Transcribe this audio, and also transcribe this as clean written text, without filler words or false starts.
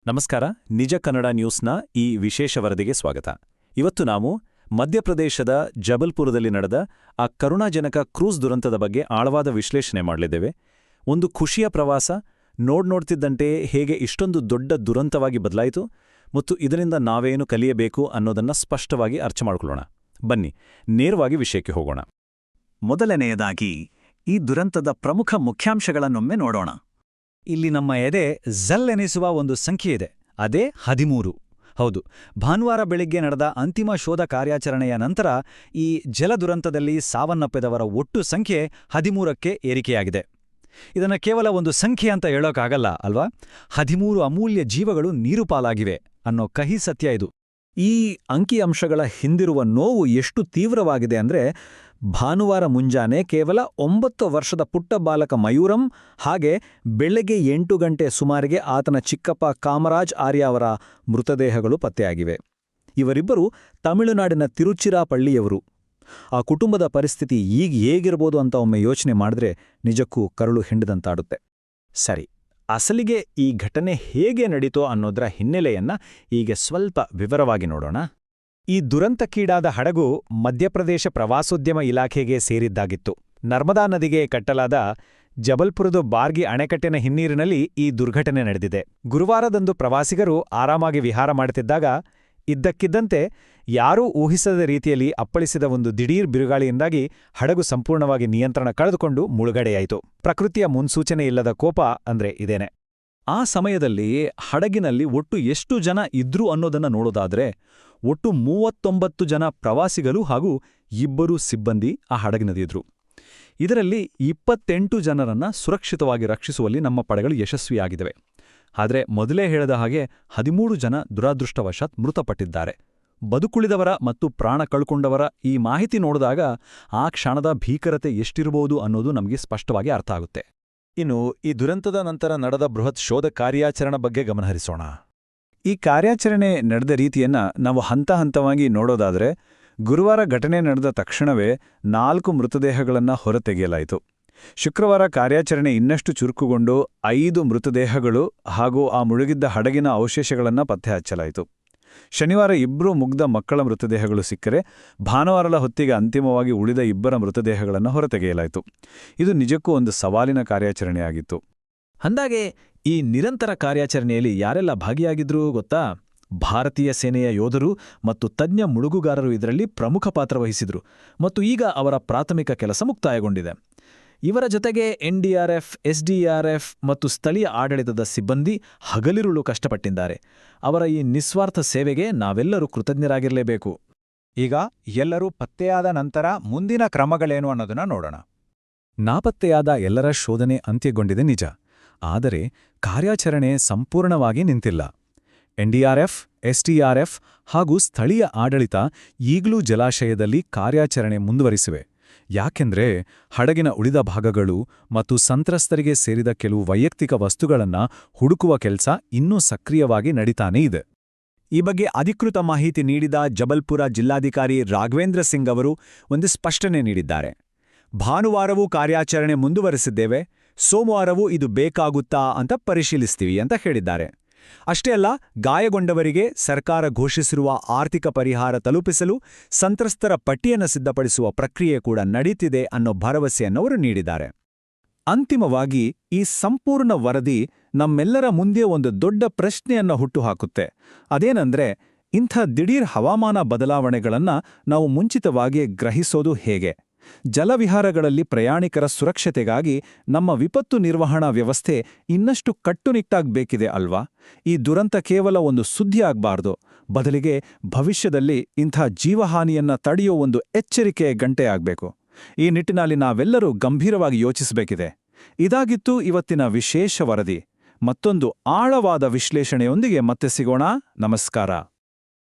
ನಮಸ್ಕಾರ. ನಿಜ ಕನ್ನಡ ನ್ಯೂಸ್ನ ಈ ವಿಶೇಷ ವರದಿಗೆ ಸ್ವಾಗತ. ಇವತ್ತು ನಾವು ಮಧ್ಯಪ್ರದೇಶದ ಜಬಲ್ಪುರದಲ್ಲಿ ನಡೆದ ಆ ಕರುಣಾಜನಕ ಕ್ರೂಸ್ ದುರಂತದ ಬಗ್ಗೆ ಆಳವಾದ ವಿಶ್ಲೇಷಣೆ ಮಾಡಲಿದ್ದೇವೆ. ಒಂದು ಖುಷಿಯ ಪ್ರವಾಸ ನೋಡ್ತಿದ್ದಂತೆ ಹೇಗೆ ಇಷ್ಟೊಂದು ದೊಡ್ಡ ದುರಂತವಾಗಿ ಬದಲಾಯಿತು ಮತ್ತು ಇದರಿಂದ ನಾವೇನು ಕಲಿಯಬೇಕು ಅನ್ನೋದನ್ನ ಸ್ಪಷ್ಟವಾಗಿ ಅರ್ಥ ಮಾಡಿಕೊಳ್ಳೋಣ. ಬನ್ನಿ, ನೇರವಾಗಿ ವಿಷಯಕ್ಕೆ ಹೋಗೋಣ. ಮೊದಲನೆಯದಾಗಿ ಈ ದುರಂತದ ಪ್ರಮುಖ ಮುಖ್ಯಾಂಶಗಳನ್ನೊಮ್ಮೆ ನೋಡೋಣ. ಇಲ್ಲಿ ನಮ್ಮ ಎದೆ ಝಲ್ಲೆನಿಸುವ ಒಂದು ಸಂಖ್ಯೆ ಇದೆ. ಅದೇ 13. ಹೌದು, ಭಾನುವಾರ ಬೆಳಿಗ್ಗೆ ನಡೆದ ಅಂತಿಮ ಶೋಧ ಕಾರ್ಯಾಚರಣೆಯ ನಂತರ ಈ ಜಲದುರಂತದಲ್ಲಿ ಸಾವನ್ನಪ್ಪಿದವರ ಒಟ್ಟು ಸಂಖ್ಯೆ 13ಕ್ಕೆ ಏರಿಕೆಯಾಗಿದೆ. ಇದನ್ನು ಕೇವಲ ಒಂದು ಸಂಖ್ಯೆ ಅಂತ ಹೇಳೋಕ್ಕಾಗಲ್ಲ ಅಲ್ವಾ? 13 ಅಮೂಲ್ಯ ಜೀವಗಳು ನೀರು ಪಾಲಾಗಿವೆ ಅನ್ನೋ ಕಹಿ ಸತ್ಯ ಇದು. ಈ ಅಂಕಿಅಂಶಗಳ ಹಿಂದಿರುವ ನೋವು ಎಷ್ಟು ತೀವ್ರವಾಗಿದೆ ಅಂದ್ರೆ, ಭಾನುವಾರ ಮುಂಜಾನೆ ಕೇವಲ 9 ವರ್ಷದ ಪುಟ್ಟ ಬಾಲಕ ಮಯೂರಂ ಹಾಗೆ ಬೆಳಗ್ಗೆ 8 ಗಂಟೆ ಸುಮಾರಿಗೆ ಆತನ ಚಿಕ್ಕಪ್ಪ ಕಾಮರಾಜ್ ಆರ್ಯ ಅವರ ಮೃತದೇಹಗಳು ಪತ್ತೆಯಾಗಿವೆ. ಇವರಿಬ್ಬರು ತಮಿಳುನಾಡಿನ ತಿರುಚಿರಾಪಳ್ಳಿಯವರು. ಆ ಕುಟುಂಬದ ಪರಿಸ್ಥಿತಿ ಈಗ ಹೇಗಿರ್ಬೋದು ಅಂತ ಒಮ್ಮೆ ಯೋಚನೆ ಮಾಡಿದ್ರೆ ನಿಜಕ್ಕೂ ಕರುಳು ಹಿಂಡಿದಂತಾಡುತ್ತೆ. ಸರಿ, ಅಸಲಿಗೆ ಈ ಘಟನೆ ಹೇಗೆ ನಡೀತೋ ಅನ್ನೋದರ ಹಿನ್ನೆಲೆಯನ್ನ ಈಗ ಸ್ವಲ್ಪ ವಿವರವಾಗಿ ನೋಡೋಣ. ಈ ದುರಂತಕ್ಕೀಡಾದ ಹಡಗು ಮಧ್ಯಪ್ರದೇಶ ಪ್ರವಾಸೋದ್ಯಮ ಇಲಾಖೆಗೆ ಸೇರಿದ್ದಾಗಿತ್ತು. ನರ್ಮದಾ ನದಿಗೆ ಕಟ್ಟಲಾದ ಜಬಲ್ಪುರದ ಬಾರ್ಗಿ ಅಣೆಕಟ್ಟಿನ ಹಿನ್ನೀರಿನಲ್ಲಿ ಈ ದುರ್ಘಟನೆ ನಡೆದಿದೆ. ಗುರುವಾರದಂದು ಪ್ರವಾಸಿಗರು ಆರಾಮಾಗಿ ವಿಹಾರ ಮಾಡುತ್ತಿದ್ದಾಗ ಇದ್ದಕ್ಕಿದ್ದಂತೆ ಯಾರೂ ಊಹಿಸದ ರೀತಿಯಲ್ಲಿ ಅಪ್ಪಳಿಸಿದ ಒಂದು ದಿಢೀರ್ ಬಿರುಗಾಳಿಯಿಂದಾಗಿ ಹಡಗು ಸಂಪೂರ್ಣವಾಗಿ ನಿಯಂತ್ರಣ ಕಳೆದುಕೊಂಡು ಮುಳುಗಡೆಯಾಯಿತು. ಪ್ರಕೃತಿಯ ಮುನ್ಸೂಚನೆ ಇಲ್ಲದ ಕೋಪ ಅಂದ್ರೆ ಇದೇನೆ. ಆ ಸಮಯದಲ್ಲಿ ಹಡಗಿನಲ್ಲಿ ಒಟ್ಟು ಎಷ್ಟು ಜನ ಇದ್ರು ಅನ್ನೋದನ್ನ ನೋಡೋದಾದ್ರೆ, ಒಟ್ಟು 39 ಜನ ಪ್ರವಾಸಿಗರು ಹಾಗೂ 2 ಸಿಬ್ಬಂದಿ ಆ ಹಡಗಿನಲ್ಲಿದ್ರು. ಇದರಲ್ಲಿ 28 ಜನರನ್ನ ಸುರಕ್ಷಿತವಾಗಿ ರಕ್ಷಿಸುವಲ್ಲಿ ನಮ್ಮ ಪಡೆಗಳು ಯಶಸ್ವಿಯಾಗಿವೆ. ಆದರೆ ಮೊದಲೇ ಹೇಳಿದ ಹಾಗೆ 13 ಜನ ದುರಾದೃಷ್ಟವಶಾತ್ ಮೃತಪಟ್ಟಿದ್ದಾರೆ. ಬದುಕುಳಿದವರ ಮತ್ತು ಪ್ರಾಣ ಕಳ್ಕೊಂಡವರ ಈ ಮಾಹಿತಿ ನೋಡಿದಾಗ ಆ ಕ್ಷಣದ ಭೀಕರತೆ ಎಷ್ಟಿರಬಹುದು ಅನ್ನೋದು ನಮಗೆ ಸ್ಪಷ್ಟವಾಗಿ ಅರ್ಥ ಆಗುತ್ತೆ. ಇನ್ನು ಈ ದುರಂತದ ನಂತರ ನಡೆದ ಬೃಹತ್ ಶೋಧ ಕಾರ್ಯಾಚರಣೆ ಬಗ್ಗೆ ಗಮನಹರಿಸೋಣ. ಈ ಕಾರ್ಯಾಚರಣೆ ನಡೆದ ರೀತಿಯನ್ನ ನಾವು ಹಂತವಾಗಿ ನೋಡೋದಾದ್ರೆ, ಗುರುವಾರ ಘಟನೆ ನಡೆದ ತಕ್ಷಣವೇ 4 ಮೃತದೇಹಗಳನ್ನು ಹೊರತೆಗೆಯಲಾಯಿತು. ಶುಕ್ರವಾರ ಕಾರ್ಯಾಚರಣೆ ಇನ್ನಷ್ಟು ಚುರುಕುಗೊಂಡು 5 ಮೃತದೇಹಗಳು ಹಾಗೂ ಆ ಮುಳುಗಿದ್ದ ಹಡಗಿನ ಅವಶೇಷಗಳನ್ನು ಪತ್ತೆ ಹಚ್ಚಲಾಯಿತು. ಶನಿವಾರ 2 ಮುಗ್ಧ ಮಕ್ಕಳ ಮೃತದೇಹಗಳು ಸಿಕ್ಕರೆ, ಭಾನುವಾರದ ಹೊತ್ತಿಗೆ ಅಂತಿಮವಾಗಿ ಉಳಿದ 2 ಮೃತದೇಹಗಳನ್ನು ಹೊರತೆಗೆಯಲಾಯಿತು. ಇದು ನಿಜಕ್ಕೂ ಒಂದು ಸವಾಲಿನ ಕಾರ್ಯಾಚರಣೆಯಾಗಿತ್ತು. ಅಂದಾಗೆ ಈ ನಿರಂತರ ಕಾರ್ಯಾಚರಣೆಯಲ್ಲಿ ಯಾರೆಲ್ಲ ಭಾಗಿಯಾಗಿದ್ರೂ ಗೊತ್ತಾ? ಭಾರತೀಯ ಸೇನೆಯ ಯೋಧರು ಮತ್ತು ತಜ್ಞ ಮುಳುಗುಗಾರರು ಇದರಲ್ಲಿ ಪ್ರಮುಖ ಪಾತ್ರ ವಹಿಸಿದ್ರು ಮತ್ತು ಈಗ ಅವರ ಪ್ರಾಥಮಿಕ ಕೆಲಸ ಮುಕ್ತಾಯಗೊಂಡಿದೆ. ಇವರ ಜೊತೆಗೆ NDRF, SDRF ಮತ್ತು ಸ್ಥಳೀಯ ಆಡಳಿತದ ಸಿಬ್ಬಂದಿ ಹಗಲಿರುಳು ಕಷ್ಟಪಟ್ಟಿದ್ದಾರೆ. ಅವರ ಈ ನಿಸ್ವಾರ್ಥ ಸೇವೆಗೆ ನಾವೆಲ್ಲರೂ ಕೃತಜ್ಞರಾಗಿರಲೇಬೇಕು. ಈಗ ಎಲ್ಲರೂ ಪತ್ತೆಯಾದ ನಂತರ ಮುಂದಿನ ಕ್ರಮಗಳೇನು ಅನ್ನೋದನ್ನ ನೋಡೋಣ. ನಾಪತ್ತೆಯಾದ ಎಲ್ಲರ ಶೋಧನೆ ಅಂತ್ಯಗೊಂಡಿದೆ ನಿಜ, ಆದರೆ ಕಾರ್ಯಾಚರಣೆ ಸಂಪೂರ್ಣವಾಗಿ ನಿಂತಿಲ್ಲ. NDRF, SDRF ಹಾಗೂ ಸ್ಥಳೀಯ ಆಡಳಿತ ಈಗಲೂ ಜಲಾಶಯದಲ್ಲಿ ಕಾರ್ಯಾಚರಣೆ ಮುಂದುವರಿಸಿವೆ. ಯಾಕೆಂದ್ರೆ ಹಡಗಿನ ಉಳಿದ ಭಾಗಗಳು ಮತ್ತು ಸಂತ್ರಸ್ತರಿಗೆ ಸೇರಿದ ಕೆಲವು ವೈಯಕ್ತಿಕ ವಸ್ತುಗಳನ್ನು ಹುಡುಕುವ ಕೆಲಸ ಇನ್ನೂ ಸಕ್ರಿಯವಾಗಿ ನಡೀತಾನೇ ಇದೆ. ಈ ಬಗ್ಗೆ ಅಧಿಕೃತ ಮಾಹಿತಿ ನೀಡಿದ ಜಬಲ್ಪುರ ಜಿಲ್ಲಾಧಿಕಾರಿ ರಾಘವೇಂದ್ರ ಸಿಂಗ್ ಅವರು ಒಂದು ಸ್ಪಷ್ಟನೆ ನೀಡಿದ್ದಾರೆ. ಭಾನುವಾರವೂ ಕಾರ್ಯಾಚರಣೆ ಮುಂದುವರೆಸಿದ್ದೇವೆ, ಸೋಮವಾರವೂ ಇದು ಬೇಕಾಗುತ್ತಾ ಅಂತ ಪರಿಶೀಲಿಸ್ತೀವಿ ಅಂತ ಹೇಳಿದ್ದಾರೆ. ಅಷ್ಟೇ ಅಲ್ಲ, ಗಾಯಗೊಂಡವರಿಗೆ ಸರ್ಕಾರ ಘೋಷಿಸಿರುವ ಆರ್ಥಿಕ ಪರಿಹಾರ ತಲುಪಿಸಲು ಸಂತ್ರಸ್ತರ ಪಟ್ಟಿಯನ್ನು ಸಿದ್ಧಪಡಿಸುವ ಪ್ರಕ್ರಿಯೆ ಕೂಡ ನಡೀತಿದೆ ಅನ್ನೋ ಭರವಸೆಯನ್ನವರು ನೀಡಿದ್ದಾರೆ. ಅಂತಿಮವಾಗಿ ಈ ಸಂಪೂರ್ಣ ವರದಿ ನಮ್ಮೆಲ್ಲರ ಮುಂದೆ ಒಂದು ದೊಡ್ಡ ಪ್ರಶ್ನೆಯನ್ನು ಹುಟ್ಟುಹಾಕುತ್ತೆ. ಅದೇನಂದ್ರೆ, ಇಂಥ ದಿಢೀರ್ ಹವಾಮಾನ ಬದಲಾವಣೆಗಳನ್ನು ನಾವು ಮುಂಚಿತವಾಗಿ ಗ್ರಹಿಸೋದು ಹೇಗೆ? ಜಲವಿಹಾರಗಳಲ್ಲಿ ಪ್ರಯಾಣಿಕರ ಸುರಕ್ಷತೆಗಾಗಿ ನಮ್ಮ ವಿಪತ್ತು ನಿರ್ವಹಣಾ ವ್ಯವಸ್ಥೆ ಇನ್ನಷ್ಟು ಕಟ್ಟುನಿಟ್ಟಾಗಬೇಕಿದೆ ಅಲ್ವಾ? ಈ ದುರಂತ ಕೇವಲ ಒಂದು ಸುದ್ದಿ ಆಗ್ಬಾರ್ದು, ಬದಲಿಗೆ ಭವಿಷ್ಯದಲ್ಲಿ ಇಂಥ ಜೀವಹಾನಿಯನ್ನ ತಡೆಯೋ ಒಂದು ಎಚ್ಚರಿಕೆಯ ಗಂಟೆಯಾಗಬೇಕು. ಈ ನಿಟ್ಟಿನಲ್ಲಿ ನಾವೆಲ್ಲರೂ ಗಂಭೀರವಾಗಿ ಯೋಚಿಸಬೇಕಿದೆ. ಇದಾಗಿತ್ತು ಇವತ್ತಿನ ವಿಶೇಷ ವರದಿ. ಮತ್ತೊಂದು ಆಳವಾದ ವಿಶ್ಲೇಷಣೆಯೊಂದಿಗೆ ಮತ್ತೆ ಸಿಗೋಣ. ನಮಸ್ಕಾರ.